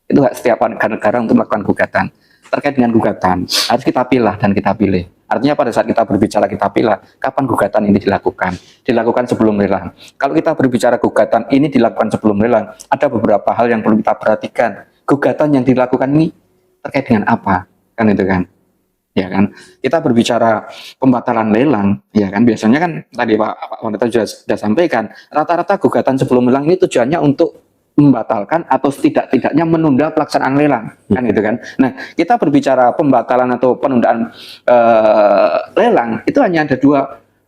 [SPEAKER 4] Itu hak setiap warga negara untuk melakukan gugatan. Terkait dengan gugatan, harus kita pilih dan kita pilih. Artinya pada saat kita berbicara kita pilih, kapan gugatan ini dilakukan? Dilakukan sebelum lelang. Kalau kita berbicara gugatan ini dilakukan sebelum lelang, ada beberapa hal yang perlu kita perhatikan. Gugatan yang dilakukan ini terkait dengan apa? Kan itu kan. Ya kan, kita berbicara pembatalan lelang, ya kan, biasanya kan tadi Pak Wanita sudah sampaikan, rata-rata gugatan sebelum lelang ini tujuannya untuk membatalkan atau setidak-tidaknya menunda pelaksanaan lelang, kan gitu kan. Nah, kita berbicara pembatalan atau penundaan lelang, itu hanya ada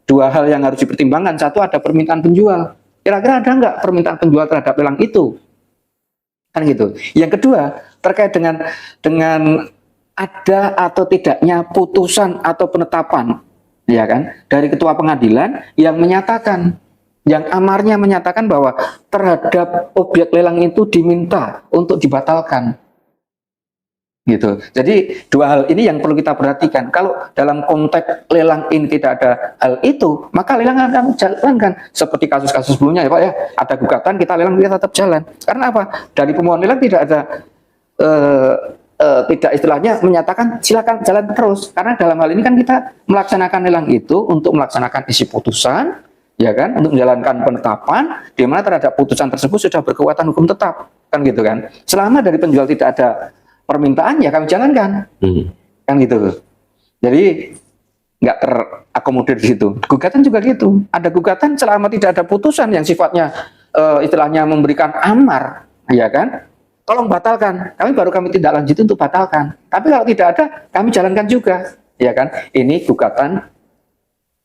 [SPEAKER 4] dua hal yang harus dipertimbangkan. Satu, ada permintaan penjual. Kira-kira ada nggak permintaan penjual terhadap lelang itu? Kan gitu. Yang kedua, terkait dengan ada atau tidaknya putusan atau penetapan, ya kan, dari ketua pengadilan yang menyatakan, yang amarnya menyatakan bahwa terhadap objek lelang itu diminta untuk dibatalkan, gitu. Jadi dua hal ini yang perlu kita perhatikan. Kalau dalam konteks lelang ini tidak ada hal itu, maka lelang akan jalankan seperti kasus-kasus sebelumnya ya Pak ya. Ada gugatan, kita lelang, kita tetap jalan. Karena apa? Dari pemohon lelang tidak ada tidak istilahnya menyatakan silakan jalan terus, karena dalam hal ini kan kita melaksanakan lelang itu untuk melaksanakan isi putusan, ya kan, untuk menjalankan penetapan di mana terhadap putusan tersebut sudah berkekuatan hukum tetap, kan gitu kan. Selama dari penjual tidak ada permintaan ya kami jalankan, kan gitu. Jadi nggak terakomodir di situ. Gugatan juga gitu, ada gugatan selama tidak ada putusan yang sifatnya istilahnya memberikan amar, ya kan, tolong batalkan, kami tidak lanjut untuk batalkan. Tapi kalau tidak ada, kami jalankan juga, ya kan. Ini gugatan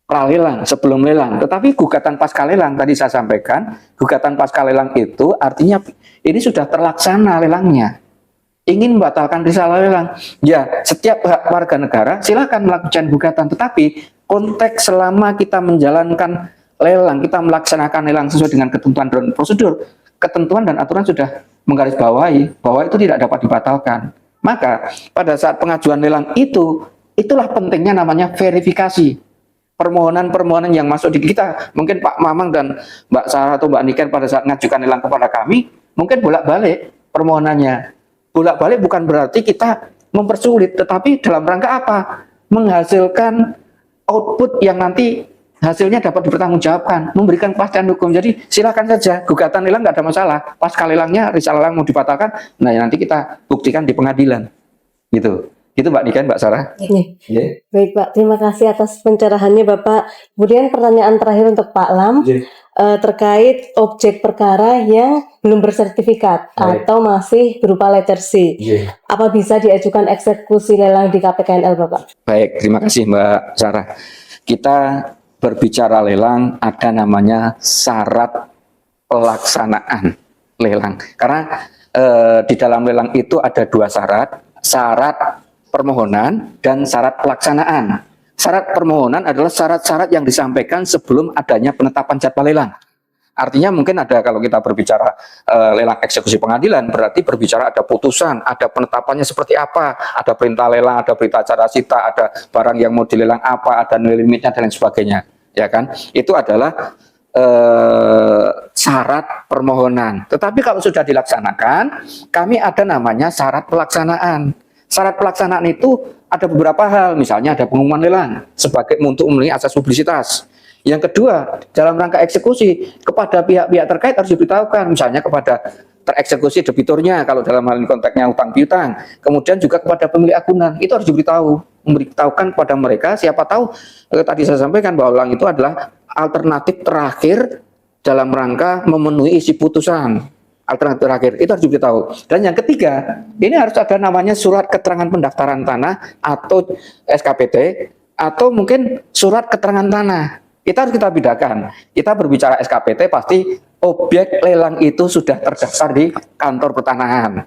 [SPEAKER 4] pra-lelang, sebelum lelang. Tetapi gugatan pasca lelang, tadi saya sampaikan, gugatan pasca lelang itu artinya ini sudah terlaksana lelangnya. Ingin membatalkan risalah lelang, ya setiap warga negara silakan melakukan gugatan. Tetapi konteks selama kita menjalankan lelang, kita melaksanakan lelang sesuai dengan ketentuan dan prosedur, ketentuan dan aturan sudah menggarisbawahi bahwa itu tidak dapat dibatalkan. Maka pada saat pengajuan lelang itulah pentingnya namanya verifikasi. Permohonan-permohonan yang masuk di kita, mungkin Pak Mamang dan Mbak Sarah atau Mbak Niken pada saat mengajukan lelang kepada kami, mungkin bolak-balik permohonannya. Bolak-balik bukan berarti kita mempersulit, tetapi dalam rangka apa? Menghasilkan output yang nanti hasilnya dapat dipertanggungjawabkan, memberikan kepastian hukum. Jadi silakan saja, gugatan lelang nggak ada masalah. Pasca lelangnya risalah lelang mau dibatalkan, nah nanti kita buktikan di pengadilan, gitu. Itu Mbak Niken, Mbak Sarah.
[SPEAKER 2] Yeah. Baik Pak, terima kasih atas pencerahannya Bapak. Kemudian pertanyaan terakhir untuk Pak Lam, terkait objek perkara yang belum bersertifikat atau masih berupa letter C. Apa bisa diajukan eksekusi lelang di KPKNL Bapak?
[SPEAKER 4] Baik, terima kasih Mbak Sarah. Kita berbicara lelang ada namanya syarat pelaksanaan lelang. Karena di dalam lelang itu ada dua syarat, syarat permohonan dan syarat pelaksanaan. Syarat permohonan adalah syarat-syarat yang disampaikan sebelum adanya penetapan jadwal lelang. Artinya mungkin ada, kalau kita berbicara lelang eksekusi pengadilan, berarti berbicara ada putusan, ada penetapannya seperti apa, ada perintah lelang, ada berita acara sita, ada barang yang mau dilelang apa, ada nilai limitnya dan lain sebagainya, ya kan? Itu adalah syarat permohonan. Tetapi kalau sudah dilaksanakan, kami ada namanya syarat pelaksanaan. Syarat pelaksanaan itu ada beberapa hal, misalnya ada pengumuman lelang sebagai untuk memenuhi asas publisitas. Yang kedua, dalam rangka eksekusi kepada pihak-pihak terkait harus diberitahukan, misalnya kepada tereksekusi debiturnya kalau dalam hal ini konteksnya utang piutang, kemudian juga kepada pemilik agunan, itu harus memberitahukan kepada mereka. Siapa tahu tadi saya sampaikan bahwa lelang itu adalah alternatif terakhir dalam rangka memenuhi isi putusan. Alternatif terakhir itu harus diberitahu. Dan yang ketiga, ini harus ada namanya surat keterangan pendaftaran tanah atau SKPT, atau mungkin surat keterangan tanah. Kita harus kita bedakan. Kita berbicara SKPT pasti objek lelang itu sudah terdaftar di kantor pertanahan.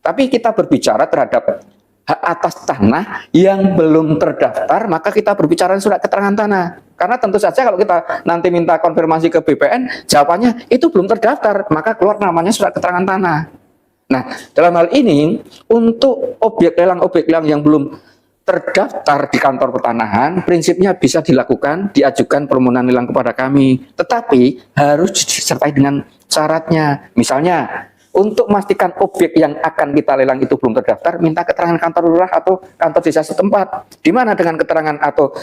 [SPEAKER 4] Tapi kita berbicara terhadap hak atas tanah yang belum terdaftar, maka kita berbicara surat keterangan tanah. Karena tentu saja kalau kita nanti minta konfirmasi ke BPN, jawabannya itu belum terdaftar, maka keluar namanya surat keterangan tanah. Nah, dalam hal ini untuk objek lelang yang belum terdaftar di kantor pertanahan, prinsipnya bisa diajukan permohonan lelang kepada kami. Tetapi harus disertai dengan syaratnya. Misalnya, untuk memastikan objek yang akan kita lelang itu belum terdaftar, minta keterangan kantor lurah atau kantor desa setempat. Di mana dengan keterangan atau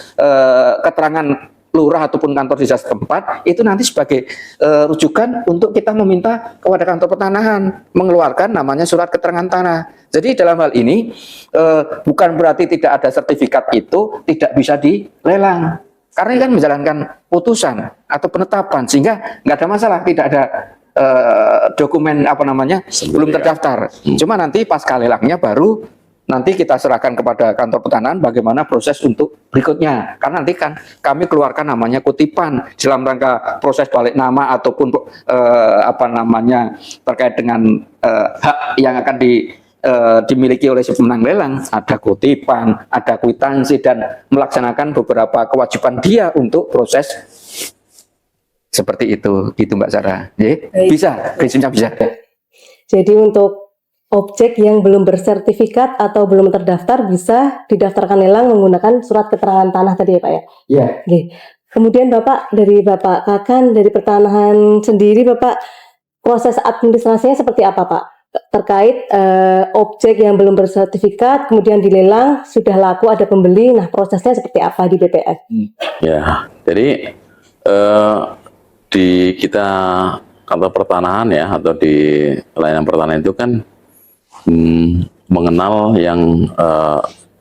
[SPEAKER 4] keterangan lurah ataupun kantor desa setempat itu nanti sebagai rujukan untuk kita meminta kepada kantor pertanahan mengeluarkan namanya surat keterangan tanah. Jadi dalam hal ini bukan berarti tidak ada sertifikat itu tidak bisa dilelang. Karena ini kan menjalankan putusan atau penetapan sehingga nggak ada masalah, tidak ada dokumen belum terdaftar. Cuma nanti pasca lelangnya baru nanti kita serahkan kepada kantor pertanahan bagaimana proses untuk berikutnya. Karena nanti kan kami keluarkan namanya kutipan dalam rangka proses balik nama ataupun terkait dengan hak yang akan dimiliki oleh si pemenang lelang, ada kutipan, ada kwitansi dan melaksanakan beberapa kewajiban dia untuk proses seperti itu, gitu Mbak Sarah. Bisa, prinsipnya bisa.
[SPEAKER 2] Jadi untuk objek yang belum bersertifikat atau belum terdaftar bisa didaftarkan lelang menggunakan surat keterangan tanah tadi ya Pak ya?
[SPEAKER 4] Iya.
[SPEAKER 2] Oke. Kemudian Bapak dari Bapak Kakan dari pertanahan sendiri Bapak proses administrasinya seperti apa Pak? Terkait objek yang belum bersertifikat kemudian dilelang sudah laku ada pembeli, nah prosesnya seperti apa di BPS?
[SPEAKER 5] Ya, jadi di kita kantor pertanahan ya atau di layanan pertanahan itu kan mengenal yang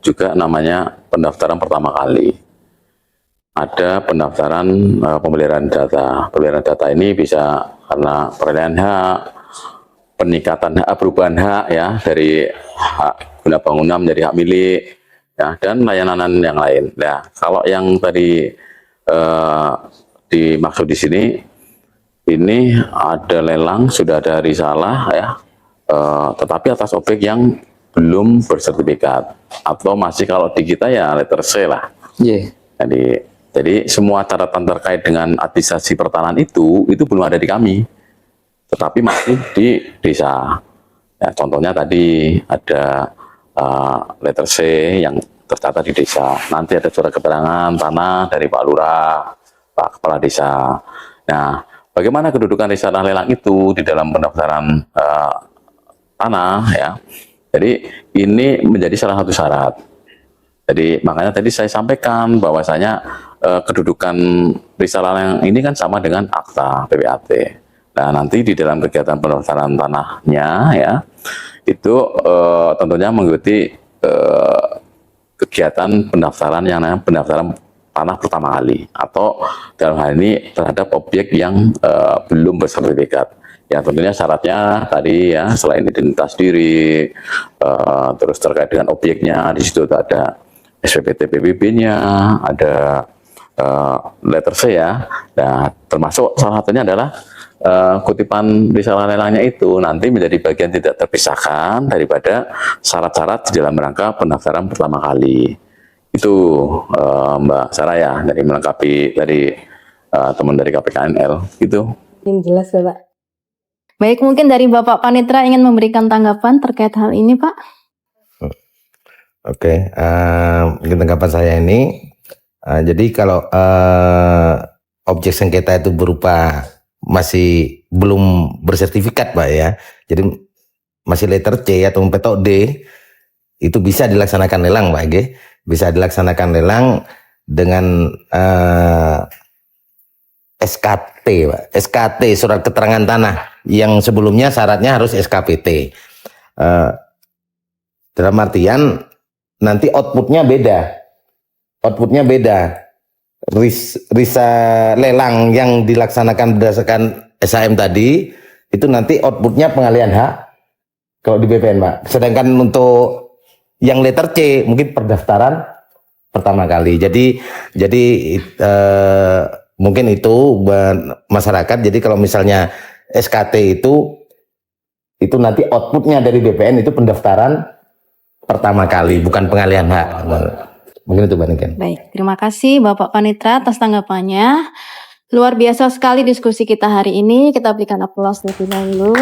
[SPEAKER 5] juga namanya pendaftaran pertama kali. Ada pendaftaran pemeliharaan data. Pemeliharaan data ini bisa karena perolehan hak, peningkatan hak, perubahan hak ya dari hak guna bangunan menjadi hak milik ya, dan layanan yang lain. Nah, kalau yang tadi dimaksud di sini ini ada lelang, sudah ada risalah ya, tetapi atas objek yang belum bersertifikat atau masih kalau di kita ya letter C lah.
[SPEAKER 4] Yeah.
[SPEAKER 5] Jadi semua catatan terkait dengan administrasi pertanahan itu belum ada di kami. Tetapi masih di desa. Ya, contohnya tadi ada letter C yang tercatat di desa. Nanti ada surat keterangan tanah dari Pak Lurah, Pak Kepala Desa. Nah, bagaimana kedudukan risalah lelang itu di dalam pendaftaran tanah ya? Jadi ini menjadi salah satu syarat. Jadi makanya tadi saya sampaikan bahwasanya kedudukan risalah lelang ini kan sama dengan akta PPAT. Nah, nanti di dalam kegiatan pendaftaran tanahnya ya, itu tentunya mengikuti kegiatan pendaftaran yang namanya pendaftaran tanah pertama kali atau dalam hal ini terhadap objek yang belum bersertifikat. Ya, tentunya syaratnya tadi ya, selain identitas diri, terus terkait dengan objeknya, di situ ada SPPT PBB-nya, ada letter C ya. Nah, termasuk salah satunya adalah kutipan risalah lelangnya itu nanti menjadi bagian tidak terpisahkan daripada syarat-syarat di dalam rangka pendaftaran pertama kali. Itu Mbak Sarah ya, dari melengkapi dari teman dari KPKNL gitu.
[SPEAKER 2] Yang jelas Bapak.
[SPEAKER 1] Baik, mungkin dari Bapak Panitra ingin memberikan tanggapan terkait hal ini Pak.
[SPEAKER 3] Oke, mungkin tanggapan saya ini, jadi kalau objek sengketa itu berupa masih belum bersertifikat Pak ya, jadi masih letter C atau petok D, itu bisa dilaksanakan lelang Pak, bisa dilaksanakan lelang dengan SKT Pak, SKT surat keterangan tanah yang sebelumnya syaratnya harus SKPT. Dalam artian nanti outputnya beda. Risa lelang yang dilaksanakan berdasarkan SHM tadi itu nanti outputnya pengalihan hak kalau di BPN Pak. Sedangkan untuk yang letter C mungkin pendaftaran pertama kali. Jadi mungkin itu masyarakat. Jadi kalau misalnya SKT itu nanti outputnya dari BPN itu pendaftaran pertama kali, bukan pengalihan hak. Mungkin itu Mbak Niken.
[SPEAKER 1] Baik, terima kasih Bapak Panitra atas tanggapannya. Luar biasa sekali diskusi kita hari ini. Kita berikan aplaus terlebih dahulu.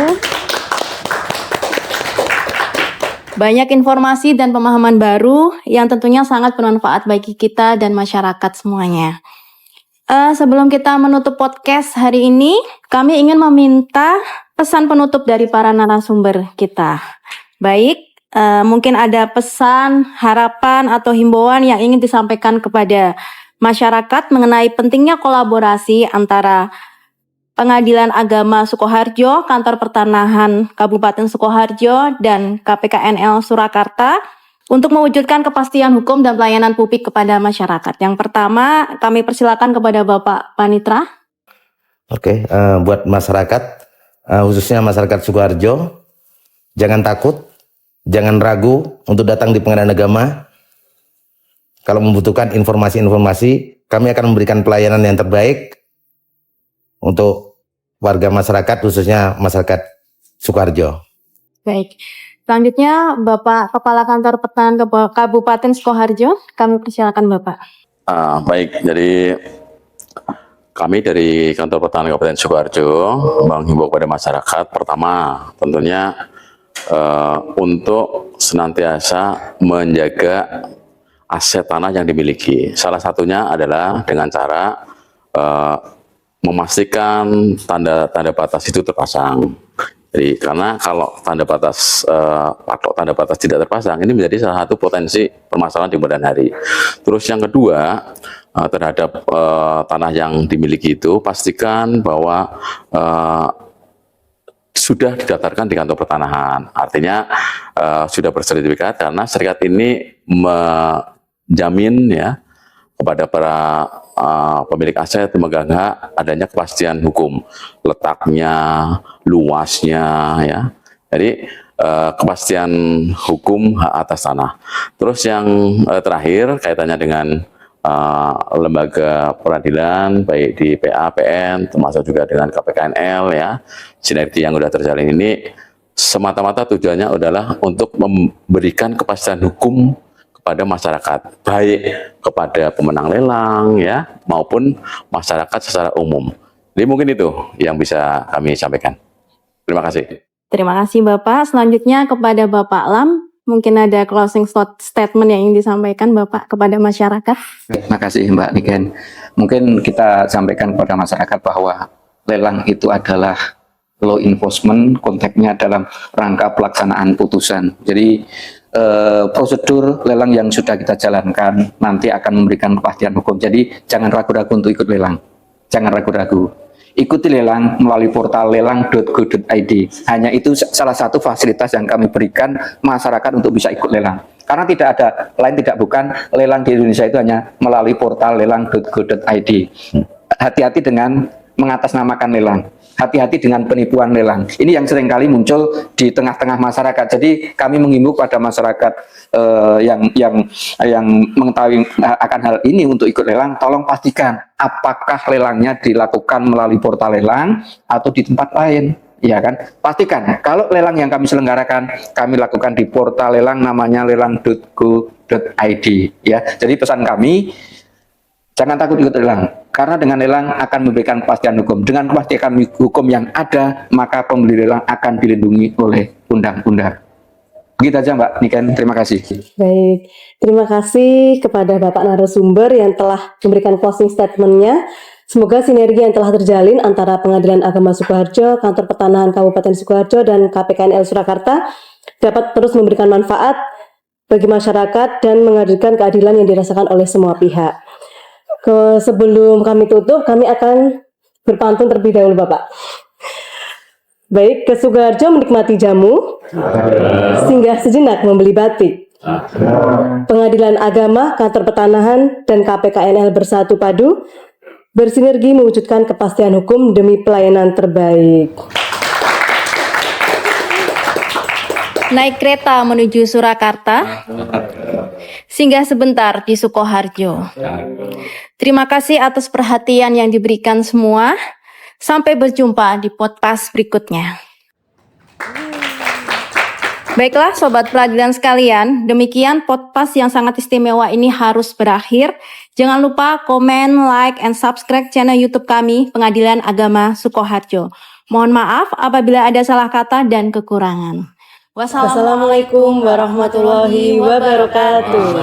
[SPEAKER 1] Banyak informasi dan pemahaman baru yang tentunya sangat bermanfaat bagi kita dan masyarakat semuanya. Sebelum kita menutup podcast hari ini, kami ingin meminta pesan penutup dari para narasumber kita. Baik, mungkin ada pesan, harapan, atau himbauan yang ingin disampaikan kepada masyarakat mengenai pentingnya kolaborasi antara Pengadilan Agama Sukoharjo, Kantor Pertanahan Kabupaten Sukoharjo, dan KPKNL Surakarta untuk mewujudkan kepastian hukum dan pelayanan publik kepada masyarakat. Yang pertama, kami persilakan kepada Bapak Panitra.
[SPEAKER 3] Oke, buat masyarakat, khususnya masyarakat Sukoharjo, jangan takut, jangan ragu untuk datang di Pengadilan Agama. Kalau membutuhkan informasi-informasi, kami akan memberikan pelayanan yang terbaik untuk warga masyarakat, khususnya masyarakat Sukoharjo.
[SPEAKER 1] Baik. Selanjutnya, Bapak Kepala Kantor Pertanahan Kabupaten Sukoharjo, kami persilakan Bapak.
[SPEAKER 5] Baik, jadi kami dari Kantor Pertanahan Kabupaten Sukoharjo menghimbau kepada masyarakat, pertama tentunya untuk senantiasa menjaga aset tanah yang dimiliki. Salah satunya adalah dengan cara memastikan tanda batas itu terpasang. Jadi karena kalau tanda batas tidak terpasang, ini menjadi salah satu potensi permasalahan di kemudian hari. Terus yang kedua, terhadap tanah yang dimiliki itu, pastikan bahwa sudah didaftarkan di kantor pertanahan. Artinya sudah bersertifikat, karena sertifikat ini menjamin ya kepada para pemilik aset, pemegang hak, adanya kepastian hukum, letaknya, luasnya, ya. Jadi kepastian hukum hak atas tanah. Terus yang terakhir kaitannya dengan lembaga peradilan, baik di PA, PN, termasuk juga dengan KPKNL, ya. Sinergi yang sudah terjalin ini semata-mata tujuannya adalah untuk memberikan kepastian hukum kepada masyarakat, baik kepada pemenang lelang ya maupun masyarakat secara umum. Jadi mungkin itu yang bisa kami sampaikan. Terima kasih.
[SPEAKER 1] Terima kasih Bapak. Selanjutnya kepada Bapak Lam, mungkin ada closing statement yang ingin disampaikan Bapak kepada masyarakat.
[SPEAKER 4] Terima kasih Mbak Niken. Mungkin kita sampaikan kepada masyarakat bahwa lelang itu adalah law enforcement, konteksnya dalam rangka pelaksanaan putusan. Jadi prosedur lelang yang sudah kita jalankan nanti akan memberikan kepastian hukum. Jadi jangan ragu-ragu untuk ikut lelang. Jangan ragu-ragu. Ikuti lelang melalui portal lelang.go.id. Hanya itu salah satu fasilitas yang kami berikan masyarakat untuk bisa ikut lelang. Karena tidak ada lain tidak bukan lelang di Indonesia itu hanya melalui portal lelang.go.id. Hati-hati dengan mengatasnamakan lelang. Hati-hati dengan penipuan lelang. Ini yang seringkali muncul di tengah-tengah masyarakat. Jadi kami mengimbau pada masyarakat yang mengetahui akan hal ini untuk ikut lelang, tolong pastikan apakah lelangnya dilakukan melalui portal lelang atau di tempat lain. Ya kan? Pastikan kalau lelang yang kami selenggarakan, kami lakukan di portal lelang namanya lelang.go.id. Ya. Jadi pesan kami, jangan takut ikut lelang, karena dengan lelang akan memberikan kepastian hukum. Dengan kepastian hukum yang ada, maka pembeli lelang akan dilindungi oleh undang-undang. Begitu aja Mbak Niken, terima kasih.
[SPEAKER 2] Baik, terima kasih kepada Bapak narasumber yang telah memberikan closing statement-nya. Semoga sinergi yang telah terjalin antara Pengadilan Agama Sukoharjo, Kantor Pertanahan Kabupaten Sukoharjo, dan KPKNL Surakarta dapat terus memberikan manfaat bagi masyarakat dan menghadirkan keadilan yang dirasakan oleh semua pihak. Sebelum kami tutup, kami akan berpantun terlebih dahulu Bapak. Baik, ke Sukoharjo menikmati jamu, singgah sejenak membeli batik. Pengadilan Agama, Kantor Pertanahan, dan KPKNL bersatu padu, bersinergi mewujudkan kepastian hukum demi pelayanan terbaik.
[SPEAKER 1] Naik kereta menuju Surakarta, singgah sebentar di Sukoharjo. Terima kasih atas perhatian yang diberikan semua. Sampai berjumpa di podcast berikutnya. Baiklah Sobat Peradilan sekalian, demikian podcast yang sangat istimewa ini harus berakhir. Jangan lupa komen, like, and subscribe channel YouTube kami, Pengadilan Agama Sukoharjo. Mohon maaf apabila ada salah kata dan kekurangan.
[SPEAKER 2] Wassalamualaikum warahmatullahi wabarakatuh.